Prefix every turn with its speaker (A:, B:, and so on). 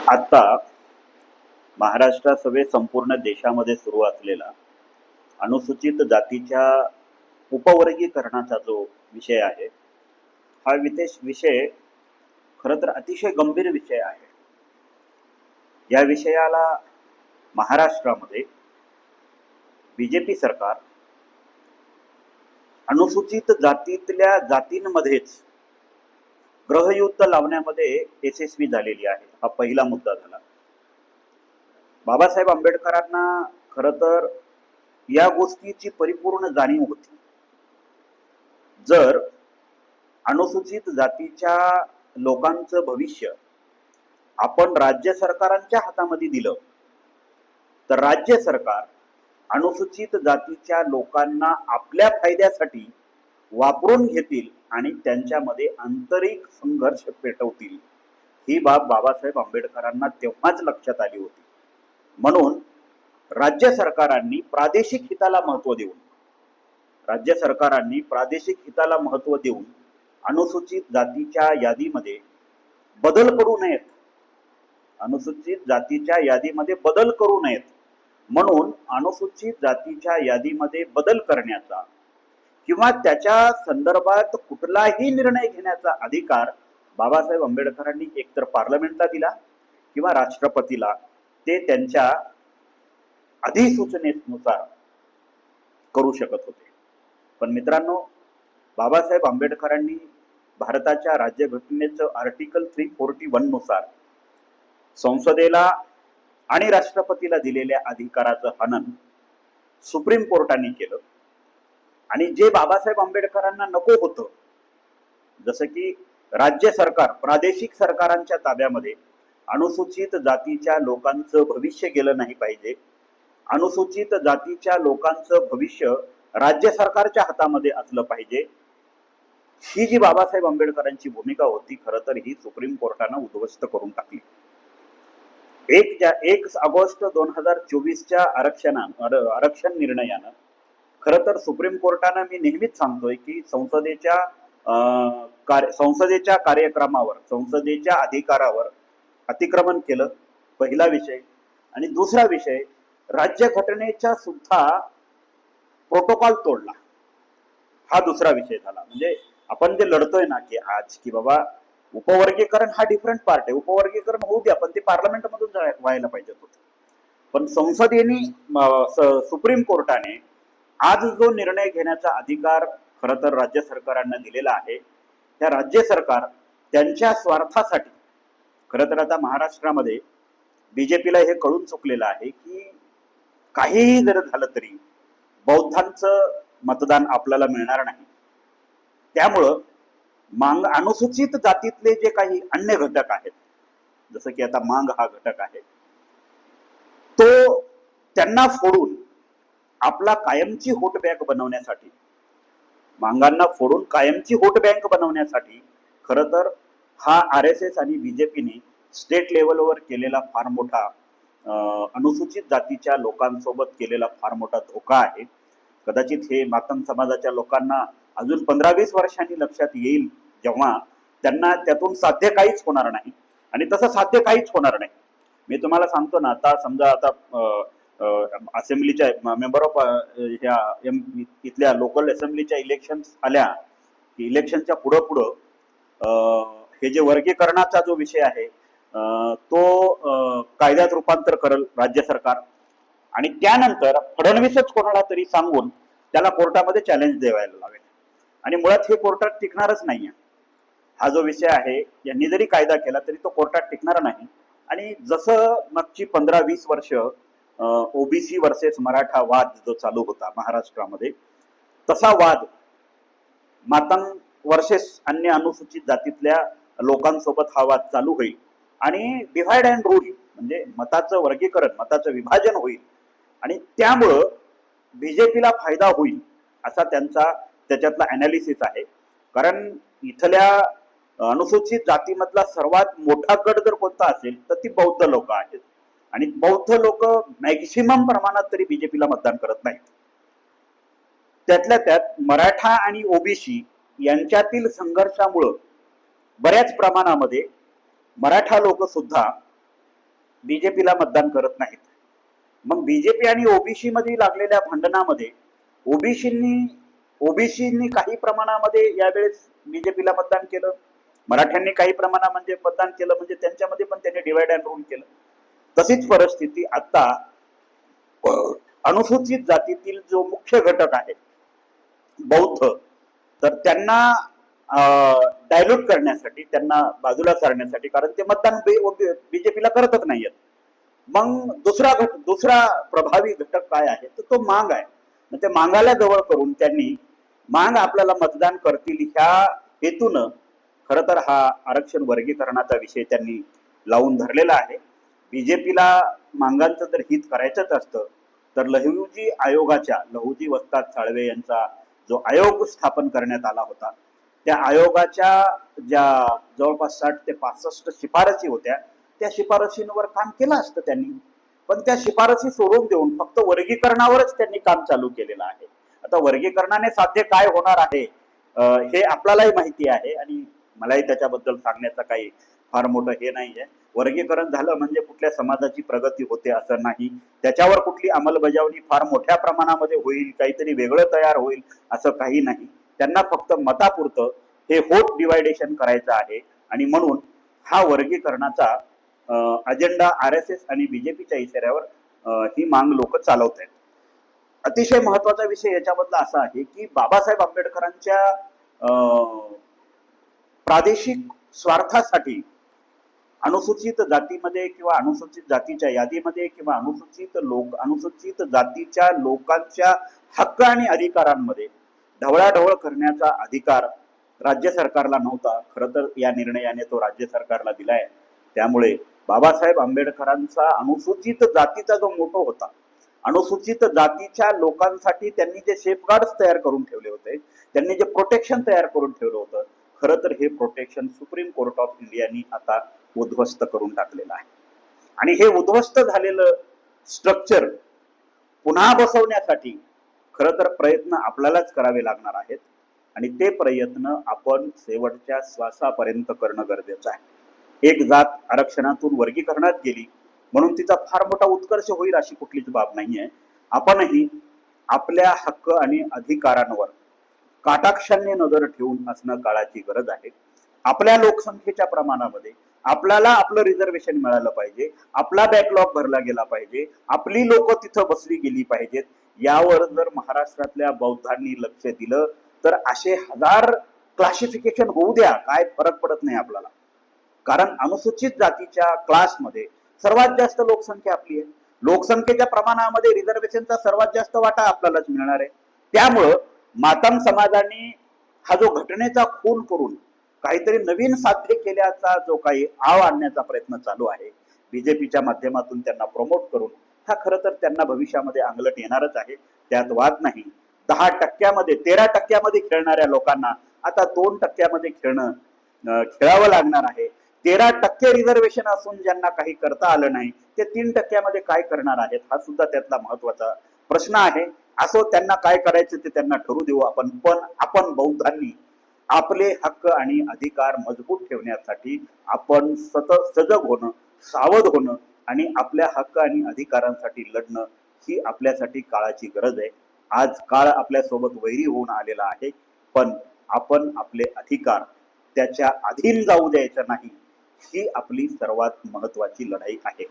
A: आता महाराष्ट्रासह संपूर्ण देशामध्ये सुरू असलेला अनुसूचित जातीच्या उपवर्गीकरणाचा जो विषय आहे, हा विषय खरं तर अतिशय गंभीर विषय आहे. या विषयाला महाराष्ट्रामध्ये बीजेपी सरकार अनुसूचित जातीतल्या जातींमध्येच ग्रहयुद्ध लावण्यामध्ये यशस्वी झालेली आहे. हा पहिला मुद्दा झाला. बाबासाहेब आंबेडकरांना खरं तर या गोष्टीची परिपूर्ण जाणीव होती. जर अनुसूचित जातीच्या लोकांचं भविष्य आपण राज्य सरकारांच्या हातामध्ये दिलं तर राज्य सरकार अनुसूचित जातीच्या लोकांना आपल्या फायद्यासाठी वापरून घेतील आणि त्यांच्यामध्ये आंतरिक संघर्ष पेटवतील. ही बाब बाबासाहेब आंबेडकरांना तेव्हाच लक्षात आली होती. म्हणून राज्य सरकारांनी प्रादेशिक हिताला महत्त्व देऊन अनुसूचित जातीच्या यादीमध्ये बदल करू नयेत. म्हणून अनुसूचित जातीच्या यादीमध्ये बदल करण्याचा किंवा त्याच्या संदर्भात कुठलाही निर्णय घेण्याचा अधिकार बाबासाहेब आंबेडकरांनी एकतर पार्लमेंटला दिला किंवा राष्ट्रपतीला, ते त्यांच्या अधिसूचनेनुसार करू शकत होते. पण मित्रांनो, बाबासाहेब आंबेडकरांनी भारताच्या राज्यघटनेचं आर्टिकल 341 नुसार संसदेला आणि राष्ट्रपतीला दिलेल्या अधिकाराचं हनन सुप्रीम कोर्टाने केलं. आणि जे बाबासाहेब आंबेडकरांना नको होतं, जसं की राज्य सरकार प्रादेशिक सरकारांच्या ताब्यामध्ये अनुसूचित जातीच्या लोकांचं भविष्य गेलं नाही पाहिजे, अनुसूचित जातीच्या लोकांचं भविष्य राज्य सरकारच्या हातामध्ये असलं पाहिजे, ही जी बाबासाहेब आंबेडकरांची भूमिका होती, खरं तर ही सुप्रीम कोर्टानं उद्ध्वस्त करून टाकली. 1 ऑगस्ट 2024च्या आरक्षण निर्णयानं खरं तर सुप्रीम कोर्टानं, मी नेहमीच सांगतोय की संसदेच्या कार्यक्रमावर, संसदेच्या अधिकारावर अतिक्रमण केलं, पहिला विषय. आणि दुसरा विषय, राज्यघटनेचा सुद्धा प्रोटोकॉल तोडला, हा दुसरा विषय झाला. म्हणजे आपण जे लढतोय ना की आज की बाबा उपवर्गीकरण हा डिफरंट पार्ट आहे, उपवर्गीकरण होऊ द्या, पण ते पार्लमेंट मधून व्हायला पाहिजे होतं. पण संसदेने, सुप्रीम कोर्टाने आज जो निर्णय घेण्याचा अधिकार खरं तर राज्य सरकारांना दिलेला आहे, त्या राज्य सरकार त्यांच्या स्वार्थासाठी, खरं तर आता महाराष्ट्रामध्ये बीजेपीला हे कळून चुकलेलं आहे की काहीही जर झालं तरी बौद्धांचं मतदान आपल्याला मिळणार नाही. त्यामुळं अनुसूचित जातीतले जे काही अन्य घटक आहेत, जसं की आता मांग हा घटक आहे, तो त्यांना फोडून आपला कायमची होट बँक बनवण्यासाठी, मांगांना फोडून कायमची होट बँक बनवण्यासाठी खरं तर हा RSS आणि बीजेपीने स्टेट लेवलवर केलेला फार मोठा, अनुसूचित जातीच्या लोकांसोबत केलेला फार मोठा धोका आहे. कदाचित हे मातंग समाजाच्या लोकांना अजून 15-20 वर्षांनी लक्षात येईल, जेव्हा त्यांना त्यातून साध्य काहीच होणार नाही. आणि तसं साध्य काहीच होणार नाही. मी तुम्हाला सांगतो ना, आता समजा आता असेंब्लीच्या मेंबर ऑफ इथल्या लोकल असेंब्लीच्या इलेक्शन आल्या की इलेक्शनच्या पुढं हे जे वर्गीकरणाचा जो विषय आहे तो कायद्यात रूपांतर करेल राज्य सरकार, आणि त्यानंतर फडणवीसच कोणाला तरी सांगून त्याला कोर्टामध्ये चॅलेंज द्यायला लावेल. आणि मुळात हे कोर्टात टिकणारच नाहीये. हा जो विषय आहे, यांनी जरी कायदा केला तरी तो कोर्टात टिकणार नाही. आणि जसं मागची 15-20 वर्ष ओबीसी वर्सेस मराठा वाद जो चालू होता महाराष्ट्रामध्ये, तसा वाद मातंग वर्सेस अन्य अनुसूचित जातीतल्या लोकांसोबत हा वाद चालू होईल आणि डिव्हाइड अँड रूल, म्हणजे मताचं वर्गीकरण, मताचं विभाजन होईल. आणि त्यामुळं बीजेपीला फायदा होईल असा त्याच्यातला अनालिसिस आहे. कारण इथल्या अनुसूचित जातीमधला सर्वात मोठा गट जर कोणता असेल तर ती बौद्ध लोक आहेत. आणि बौद्ध लोक मॅक्सिमम प्रमाणात तरी बीजेपीला मतदान करत नाहीत. त्यातल्या त्यात मराठा आणि ओबीसी यांच्यातील संघर्षामुळे बऱ्याच प्रमाणामध्ये मराठा लोक सुद्धा बीजेपीला मतदान करत नाहीत. मग बीजेपी आणि ओबीसी मध्ये लागलेल्या भांडणामध्ये ओबीसींनी काही प्रमाणामध्ये यावेळेस बीजेपीला मतदान केलं, मराठ्यांनी काही प्रमाणामध्ये मतदान केलं, म्हणजे त्यांच्यामध्ये पण त्यांनी डिवाइड अँड रूल केलं. तशीच परिस्थिती आता अनुसूचित जातीतील जो मुख्य घटक आहे बौद्ध, तर त्यांना डायल्यूट करण्यासाठी, त्यांना बाजूला सारण्यासाठी, कारण ते मतदान बीजेपीला करतच नाहीयेत. मग दुसरा प्रभावी घटक काय आहे, तर तो मांग आहे. मग ते मांगाला जवळ करून त्यांनी मांग आपल्याला मतदान करतील ह्या हेतून खर तर हा आरक्षण वर्गीकरणाचा विषय त्यांनी लावून धरलेला आहे. बीजेपीला मांगांचं जर हित करायचंच असतं तर लहुजी वस्ताद साळवे यांचा जो आयोग स्थापन करण्यात आला होता, त्या आयोगाच्या ज्या जवळपास 60 ते 65 शिफारसी होत्या, त्या शिफारसींवर काम केलं असतं त्यांनी. पण त्या शिफारसी सोडून देऊन फक्त वर्गीकरणावरच त्यांनी काम चालू केलेलं आहे. आता वर्गीकरणाने साध्य काय होणार आहे हे आपल्यालाही माहिती आहे आणि मलाही त्याच्याबद्दल सांगण्याचं काही फार मोठं हे नाहीये. वर्गीकरण झालं म्हणजे कुठल्या समाजाची प्रगती होते असं नाही, त्याच्यावर कुठली अंमलबजावणी फार मोठ्या प्रमाणामध्ये होईल, काहीतरी वेगळं तयार होईल असं काही नाही. त्यांना फक्त मतापुरतं हे व्होट डिवायडेशन करायचं आहे आणि म्हणून हा वर्गीकरणाचा अजेंडा RSS आणि बीजेपीच्या इशाऱ्यावर ही मांग लोक चालवत आहेत. अतिशय महत्वाचा विषय याच्यामधला असा आहे की बाबासाहेब आंबेडकरांच्या प्रादेशिक स्वार्थासाठी अनुसूचित जातीमध्ये किंवा अनुसूचित जातीच्या यादीमध्ये किंवा अनुसूचित जातीच्या लोकांच्या हक्क आणि अधिकारांमध्ये ढवळाढवळ करण्याचा अधिकार राज्य सरकारला नव्हता. खरं तर या निर्णयाने तो राज्य सरकारला दिलाय. त्यामुळे बाबासाहेब आंबेडकरांचा अनुसूचित जातीचा जो मोटो होता, अनुसूचित जातीच्या लोकांसाठी त्यांनी जे सेफगार्ड्स तयार करून ठेवले होते, त्यांनी जे प्रोटेक्शन तयार करून ठेवलं होतं, खरं तर हे प्रोटेक्शन सुप्रीम कोर्ट ऑफ इंडियानी आता उद्ध्वस्त करून टाकलेलं आहे. आणि हे उद्ध्वस्त झालेलं स्ट्रक्चर पुन्हा बसवण्यासाठी खरं तर प्रयत्न आपल्यालाच करावे लागणार आहेत आणि ते प्रयत्न आपण शेवटच्या श्वासापर्यंत करणं गरजेचं आहे. एक जात आरक्षणातून वर्गीकरणात गेली म्हणून तिचा फार मोठा उत्कर्ष होईल अशी कुठलीच बाब नाहीये. आपणही आपल्या हक्क आणि अधिकारांवर काटाक्षाने नजर ठेवून असणं काळाची गरज आहे. आपल्या लोकसंख्येच्या प्रमाणामध्ये आपल्याला आपलं रिझर्वेशन मिळालं पाहिजे, आपला बॅकलॉग भरला गेला पाहिजे, आपली लोक तिथं बसली गेली पाहिजेत. यावर जर महाराष्ट्रातल्या बौद्धांनी लक्ष दिलं तर असे हजार क्लासिफिकेशन होऊ द्या, काय फरक पडत नाही आपल्याला. कारण अनुसूचित जातीच्या क्लासमध्ये सर्वात जास्त लोकसंख्या आपली आहे. लोकसंख्येच्या प्रमाणामध्ये रिझर्वेशनचा सर्वात जास्त वाटा आपल्यालाच मिळणार आहे. त्यामुळं मातंग समाजाने हा जो घटनेचा खून करून काहीतरी नवीन साध्य केल्याचा जो काही आव आणण्याचा प्रयत्न चालू आहे बीजेपीच्या माध्यमातून त्यांना प्रमोट करून, हा खरं तर त्यांना भविष्यामध्ये अंगलट येणारच आहे, त्यात वाद नाही. 10%मध्ये 13% खेळणाऱ्या लोकांना आता 2% खेळावं लागणार आहे. 13% रिझर्वेशन असून ज्यांना काही करता आलं नाही ते 3%मध्ये काय करणार आहेत, हा सुद्धा त्यातला महत्वाचा प्रश्न आहे. असो, त्यांना काय करायचं ते त्यांना ठरू देऊ आपण. पण आपण बौद्धांनी आपले हक्क आणि अधिकार मजबूत ठेवण्यासाठी आपण सतत सजग होणं, सावध होणं आणि आपल्या हक्क आणि अधिकारांसाठी लढणं ही आपल्यासाठी काळाची गरज आहे. आज काळ आपल्यासोबत वैरी होऊन आलेला आहे, पण आपण आपले अधिकार त्याच्या अधीन जाऊ द्यायचं नाही, ही आपली सर्वात महत्वाची लढाई आहे.